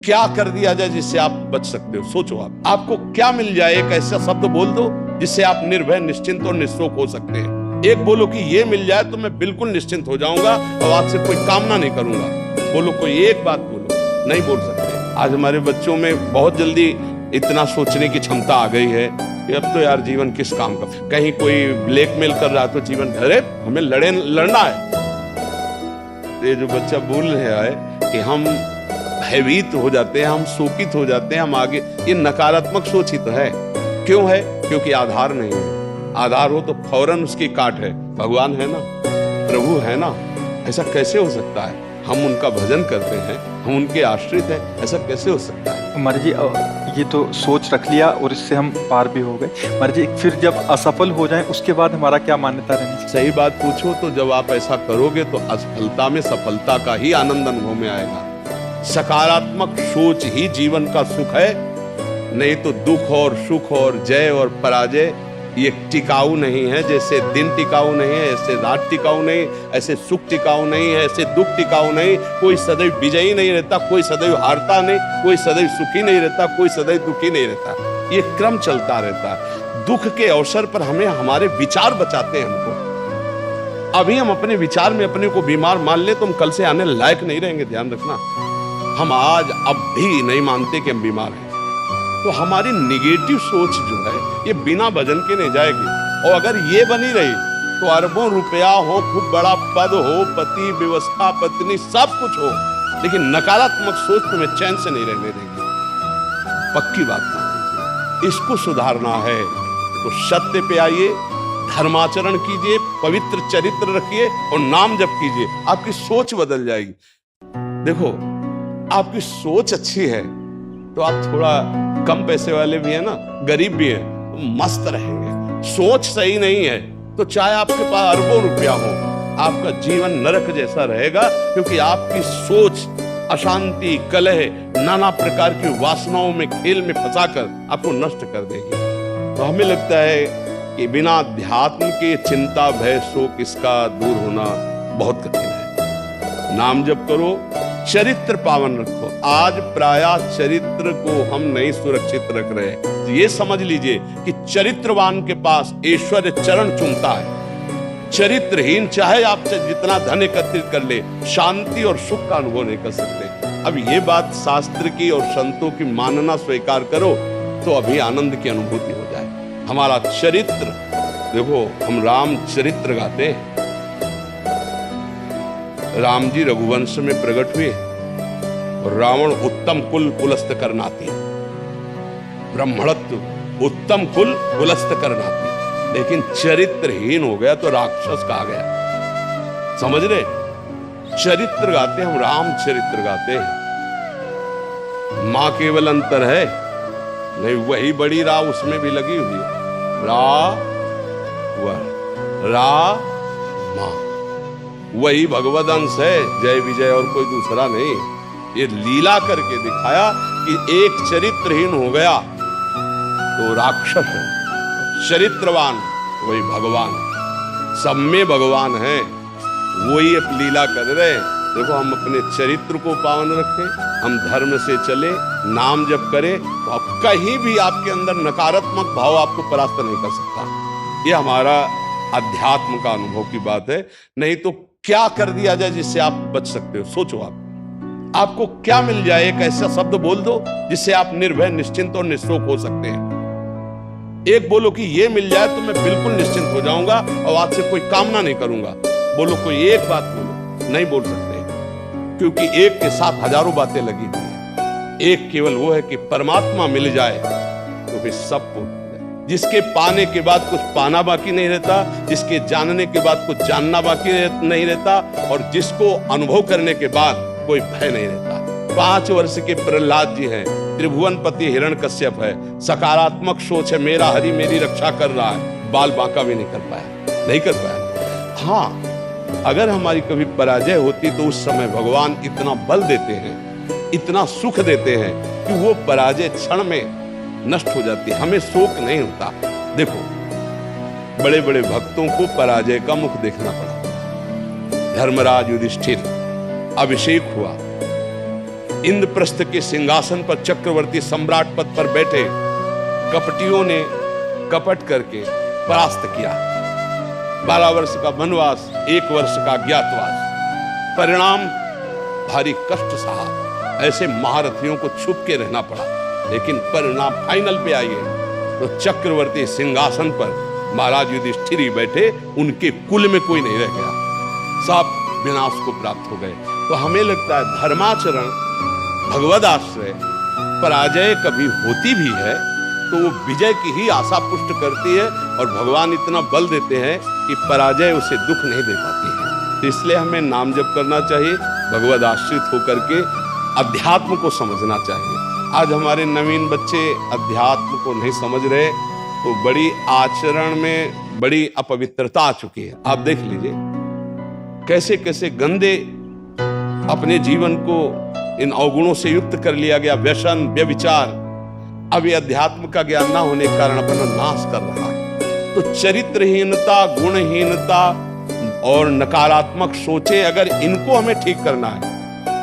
क्या कर दिया जाए जिससे आप बच सकते हो? सोचो आपको क्या मिल जाए? एक ऐसा शब्द बोल दो जिससे आप निर्भय, निश्चिंत और निःशोक हो सकते हैं। एक बोलो कि ये मिल जाए तो मैं बिल्कुल निश्चिंत हो जाऊंगा और आपसे कोई कामना नहीं करूंगा। बोलो, कोई एक बात बोलो। नहीं बोल सकते। आज हमारे बच्चों में बहुत जल्दी इतना सोचने की क्षमता आ गई है कि अब तो यार जीवन किस काम का। कहीं कोई ब्लैकमेल कर रहा तो जीवन, अरे हमें लड़ना है। ये जो बच्चा बोल रहा है कि हम भयभीत हो जाते हैं, हम शोकित हो जाते हैं, हम आगे, ये नकारात्मक सोच ही तो है। क्यों है? क्योंकि आधार नहीं है। आधार हो तो फौरन उसकी काट है। भगवान है ना, प्रभु है ना, ऐसा कैसे हो सकता है? हम उनका भजन करते हैं, हम उनके आश्रित हैं, ऐसा कैसे हो सकता है? महाराज जी, ये तो सोच रख लिया और इससे हम पार भी हो गए। महाराज जी, फिर जब असफल हो जाएं उसके बाद हमारा क्या मान्यता रहनी चाहिए? सही बात पूछो तो जब आप ऐसा करोगे तो असफलता में सफलता का ही आनंद अनुभव में आएगा। सकारात्मक सोच ही जीवन का सुख है, नहीं तो दुख और सुख और जय और पराजय ये टिकाऊ नहीं है। जैसे दिन टिकाऊ नहीं है, ऐसे रात टिकाऊ नहीं, ऐसे सुख टिकाऊ नहीं है, ऐसे दुख टिकाऊ नहीं। कोई सदैव विजयी नहीं रहता, कोई सदैव हारता नहीं, कोई सदैव सुखी नहीं रहता, कोई सदैव दुखी नहीं रहता। ये क्रम चलता रहता है। दुख के अवसर पर हमें हमारे विचार बचाते हैं हमको। अभी हम अपने विचार में अपने को बीमार मान ले तो हम कल से आने लायक नहीं रहेंगे। ध्यान रखना, हम आज अब भी नहीं मानते कि हम बीमार हैं। तो हमारी निगेटिव सोच जो है ये बिना भजन के नहीं जाएगी। और अगर ये बनी रही तो अरबों रुपया हो, खूब बड़ा पद हो, पति, व्यवस्था, पत्नी, सब कुछ हो, लेकिन नकारात्मक सोच तुम्हें चैन से नहीं रहने देगी। पक्की बात मान लीजिए। इसको सुधारना है तो सत्य पे आइए, धर्माचरण कीजिए, पवित्र चरित्र रखिए और नाम जप कीजिए। आपकी सोच बदल जाएगी। देखो, आपकी सोच अच्छी है तो आप थोड़ा कम पैसे वाले भी है ना, गरीब भी है, तो मस्त रहेंगे। सोच सही नहीं है तो चाहे आपके पास अरबों रुपया हो, आपका जीवन नरक जैसा रहेगा। क्योंकि आपकी सोच अशांति, कलह, नाना प्रकार की वासनाओं में, खेल में फंसाकर आपको नष्ट कर देगी। तो हमें लगता है कि बिना अध्यात्म के चिंता, भय, शोक इसका दूर होना बहुत कठिन है। नाम जप करो, चरित्र पावन रखो। आज प्रायः चरित्र को हम नहीं सुरक्षित रख रहे। ये समझ लीजिए कि चरित्रवान के पास ऐश्वर्य चरण चूमता है। चरित्रहीन चाहे आपसे जितना धन एकत्रित कर ले, शांति और सुख का अनुभव नहीं कर सकते। अब ये बात शास्त्र की और संतों की मानना स्वीकार करो तो अभी आनंद की अनुभूति हो जाए। हमारा चरित्र देखो, हम राम चरित्र गाते हैं। राम जी रघुवंश में प्रकट हुए और रावण उत्तम कुल पुलस्त करनाती, ब्राह्मणत्व उत्तम कुल पुलस्त करनाती, लेकिन चरित्रहीन हो गया तो राक्षस कहा गया। समझ रहे? चरित्र गाते हम, राम चरित्र गाते हैं। मां केवल अंतर है नहीं, वही बड़ी रा उसमें भी लगी हुई है। रा मां, वही भगवद अंश है, जय विजय और कोई दूसरा नहीं। ये लीला करके दिखाया कि एक चरित्रहीन हो गया तो राक्षस है, चरित्रवान वही भगवान। सब में भगवान है, वही अब लीला कर रहे हैं। देखो, हम अपने चरित्र को पावन रखें, हम धर्म से चले, नाम जप करें तो आप कहीं भी आपके अंदर नकारात्मक भाव आपको परास्त नहीं कर सकता। ये हमारा अध्यात्म का अनुभव की बात है। नहीं तो क्या कर दिया जाए जिससे आप बच सकते हो? सोचो आपको क्या मिल जाए? एक ऐसा शब्द बोल दो जिससे आप निर्भय, निश्चिंत और निःशोक हो सकते हैं। एक बोलो कि ये मिल जाए तो मैं बिल्कुल निश्चिंत हो जाऊंगा और आपसे कोई कामना नहीं करूंगा। बोलो, कोई एक बात बोलो। नहीं बोल सकते, क्योंकि एक के साथ हजारों बातें लगी हुई है। एक केवल वो है कि परमात्मा मिल जाए तो फिर सब पूर्ण। जिसके पाने के बाद कुछ पाना बाकी नहीं रहता, जिसके जानने के बाद कुछ जानना बाकी नहीं रहता, और जिसको अनुभव करने के बाद कोई भय नहीं रहता। 5 वर्ष के प्रहलाद जी हैं, त्रिभुवनपति हिरण्यकश्यप है, सकारात्मक सोच है, मेरा हरि मेरी रक्षा कर रहा है, बाल बांका भी नहीं कर पाया। हाँ, अगर हमारी कभी पराजय होती तो उस समय भगवान इतना बल देते हैं, इतना सुख देते हैं कि वो पराजय क्षण में नष्ट हो जाती है, हमें शोक नहीं होता। देखो, बड़े बड़े भक्तों को पराजय का मुख देखना पड़ा। धर्मराज युधिष्ठिर, अभिषेक हुआ, इंद्रप्रस्थ के सिंहासन पर चक्रवर्ती सम्राट पद पर बैठे कपटियों ने कपट करके परास्त किया। 12 वर्ष का वनवास, 1 वर्ष का अज्ञातवास, परिणाम भारी कष्ट सहा। ऐसे महारथियों को छुप के रहना पड़ा, लेकिन परिणाम फाइनल पे आइए तो चक्रवर्ती सिंहासन पर महाराज युधिष्ठिर ही बैठे, उनके कुल में कोई नहीं रह गया, सब विनाश को प्राप्त हो गए। तो हमें लगता है धर्माचरण, भगवद आश्रय, पराजय कभी होती भी है तो वो विजय की ही आशा पुष्ट करती है, और भगवान इतना बल देते हैं कि पराजय उसे दुख नहीं दे पाती है। तो इसलिए हमें नाम जप करना चाहिए, भगवद आश्रित होकर के अध्यात्म को समझना चाहिए। आज हमारे नवीन बच्चे अध्यात्म को नहीं समझ रहे, तो बड़ी आचरण में बड़ी अपवित्रता आ चुकी है। आप देख लीजिए कैसे कैसे गंदे अपने जीवन को इन अवगुणों से युक्त कर लिया गया, व्यसन, व्यभिचार। अब ये अध्यात्म का ज्ञान ना होने के कारण अपना नाश कर रहा है। तो चरित्रहीनता, गुणहीनता और नकारात्मक सोचे, अगर इनको हमें ठीक करना है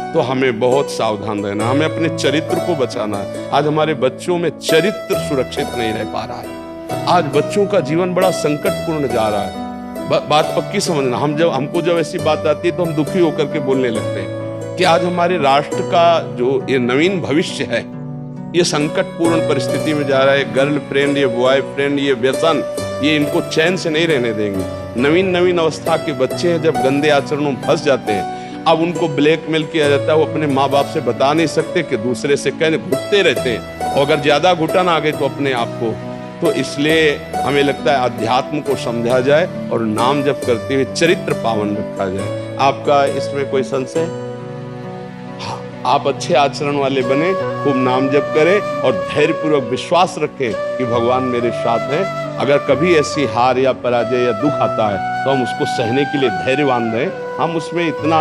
तो हमें बहुत सावधान रहना, हमें अपने चरित्र को बचाना है। आज हमारे बच्चों में चरित्र सुरक्षित नहीं रह पा रहा है। आज बच्चों का जीवन बड़ा संकटपूर्ण जा रहा है। बात पक्की समझना, हमको जब ऐसी बात आती है तो हम दुखी होकर के बोलने लगते हैं कि आज हमारे राष्ट्र का जो ये नवीन भविष्य है, ये संकटपूर्ण परिस्थिति में जा रहा है। गर्लफ्रेंड, ये बॉयफ्रेंड, ये व्यसन, ये इनको चैन से नहीं रहने देंगे। नवीन अवस्था के बच्चे हैं, जब गंदे आचरणों में फंस जाते हैं, अब उनको ब्लैकमेल किया जाता है। वो अपने माँ बाप से बता नहीं सकते कि दूसरे से कहने घुटते रहते हैं, और अगर ज्यादा घुटन आ गई तो अपने आप को। तो इसलिए हमें लगता है अध्यात्म को समझा जाए और नाम जप करते हुए चरित्र पावन रखा जाए। आपका इसमें कोई संशय? हाँ, आप अच्छे आचरण वाले बने, खूब नाम जप करें और धैर्यपूर्वक विश्वास रखें कि भगवान मेरे साथ है। अगर कभी ऐसी हार या पराजय या दुख आता है तो हम उसको सहने के लिए धैर्यवान रहें। हम उसमें इतना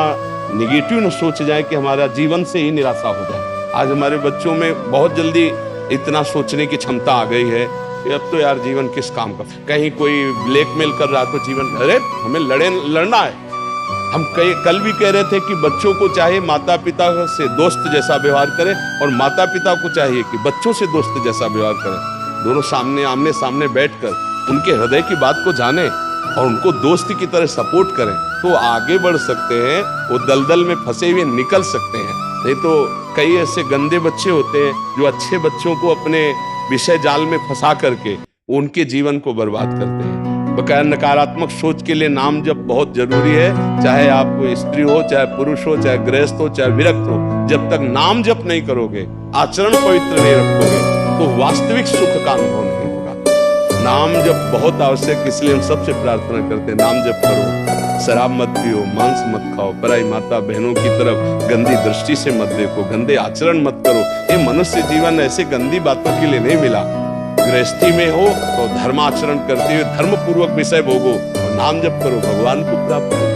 निगेटिव न सोच जाए कि हमारा जीवन से ही निराशा हो जाए। आज हमारे बच्चों में बहुत जल्दी इतना सोचने की क्षमता आ गई है कि अब तो यार जीवन किस काम का, कहीं कोई ब्लैकमेल कर रहा तो जीवन, अरे हमें लड़ना है। हम कल भी कह रहे थे कि बच्चों को चाहिए माता पिता से दोस्त जैसा व्यवहार करें, और माता पिता को चाहिए कि बच्चों से दोस्त जैसा व्यवहार करें। दोनों आमने सामने बैठकर उनके हृदय की बात को जाने और उनको दोस्ती की तरह सपोर्ट करें, तो आगे बढ़ सकते हैं, वो दलदल में फंसे हुए निकल सकते हैं। नहीं तो कई ऐसे गंदे बच्चे होते हैं जो अच्छे बच्चों को अपने विषय जाल में फंसा करके उनके जीवन को बर्बाद करते हैं। बकाया नकारात्मक सोच के लिए नाम जप बहुत जरूरी है। चाहे आप स्त्री हो, चाहे पुरुष हो, चाहे गृहस्थ हो, चाहे विरक्त हो, जब तक नाम जप नहीं करोगे, आचरण पवित्र नहीं रखोगे, तो वास्तविक सुख का अनुभव नहीं होगा। नाम जप बहुत आवश्यक, इसलिए हम सबसे प्रार्थना करते हैं नाम जप करो, शराब मत पियो, मांस मत खाओ, पराई माता बहनों की तरफ गंदी दृष्टि से मत देखो, गंदे आचरण मत करो। ये मनुष्य जीवन ऐसे गंदी बातों के लिए नहीं मिला। गृहस्थी में हो तो धर्माचरण करते हुए धर्म पूर्वक विषय भोगो और नाम जप करो, भगवान को प्राप्त करो।